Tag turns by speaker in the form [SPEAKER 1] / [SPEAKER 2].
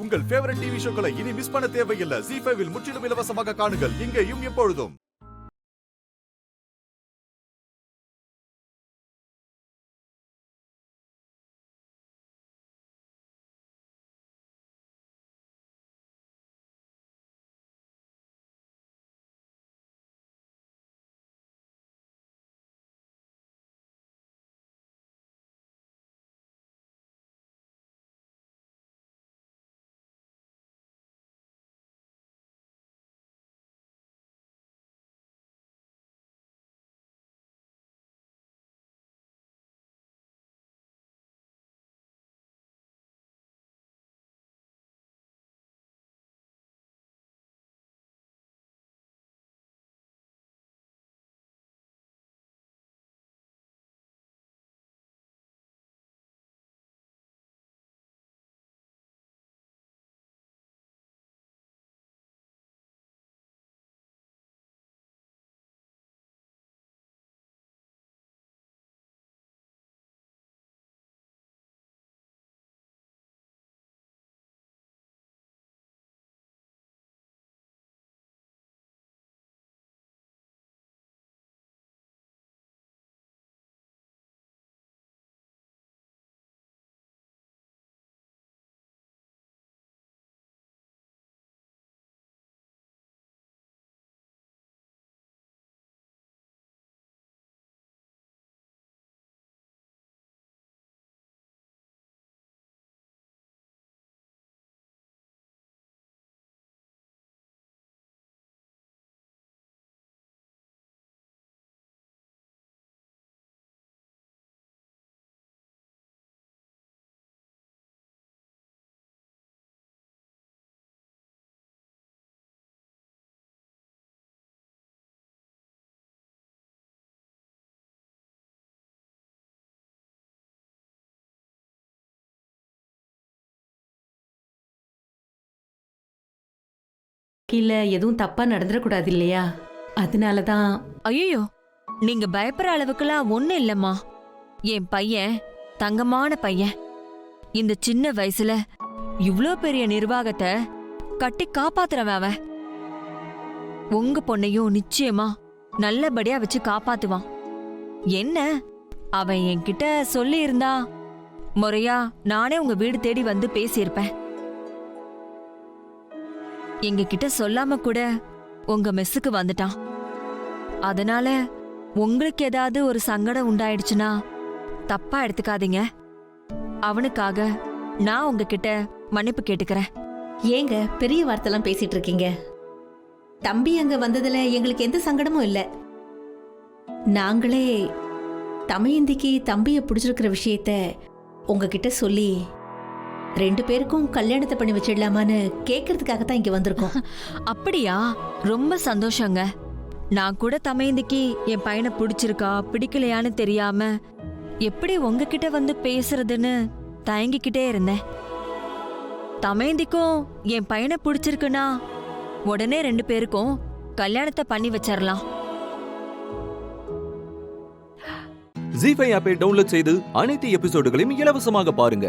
[SPEAKER 1] உங்கள் favourite TV ஷோக்களை இனி miss பண்ண தேவையில்லை. ZEE5 இல் முற்றிலும் இலவசமாக காணுங்கள், இங்கேயும் எப்பொழுதும்.
[SPEAKER 2] இல்ல எதுவும் தப்பா நடந்துடக்கூடாது இல்லையா? அதனாலதான்.
[SPEAKER 3] ஐயோ, நீங்க பயப்படுற அளவுக்குலாம் ஒண்ணும் இல்லம்மா. என் பையன் தங்கமான பையன். இந்த சின்ன வயசுல இவ்ளோ பெரிய நிர்வாகத்தை கட்டி காப்பாத்துறவன் அவன். உங்க பொண்ணையும் நிச்சயமா நல்லபடியா வச்சு காப்பாத்துவான். என்ன அவன் என்கிட்ட சொல்லி இருந்தா முறையா நானே உங்க வீடு தேடி வந்து பேசியிருப்பேன். எங்க கிட்ட சொல்லாம கூட உங்க மெஸ்ஸுக்கு வந்துட்டான். அதனால உங்களுக்கு ஏதாவது ஒரு சங்கடம் உண்டாயிடுச்சுன்னா தப்பா எடுத்துக்காதீங்க. அவனுக்காக நான் உங்ககிட்ட மன்னிப்பு கேட்டுக்கிறேன்.
[SPEAKER 2] ஏங்க பெரிய வார்த்தைலாம் பேசிட்டு இருக்கீங்க? தம்பி அங்க வந்ததுல எங்களுக்கு எந்த சங்கடமும் இல்ல. நாங்களே தமையந்திக்கு தம்பிய பிடிச்சிருக்கிற விஷயத்த உங்ககிட்ட சொல்லி 2 பேருக்கும் கல்யாணத்தை பண்ணி வச்சிடலாமான்னு கேட்கறதுக்காக தான் இங்க வந்திருக்கோம்.
[SPEAKER 3] அப்படியா? ரொம்ப சந்தோஷங்க. நான் கூட தமையந்திக்கு என் பையனை பிடிச்சிருக்கா பிடிக்கலையான்னு தெரியாம எப்படி உங்ககிட்ட வந்து பேசுறதுன்னு தயங்கிக்கிட்டே இருந்தேன். தமையந்திக்கும் என் பையனை பிடிச்சிருக்குன்னா உடனே 2 பேருக்கும் கல்யாணத்தை பண்ணி வச்சிடலாம்.
[SPEAKER 4] ZEE5 ஆப்பை டவுன்லோட் செய்து அனைத்து எபிசோடுகளையும் இலவசமாக பாருங்க.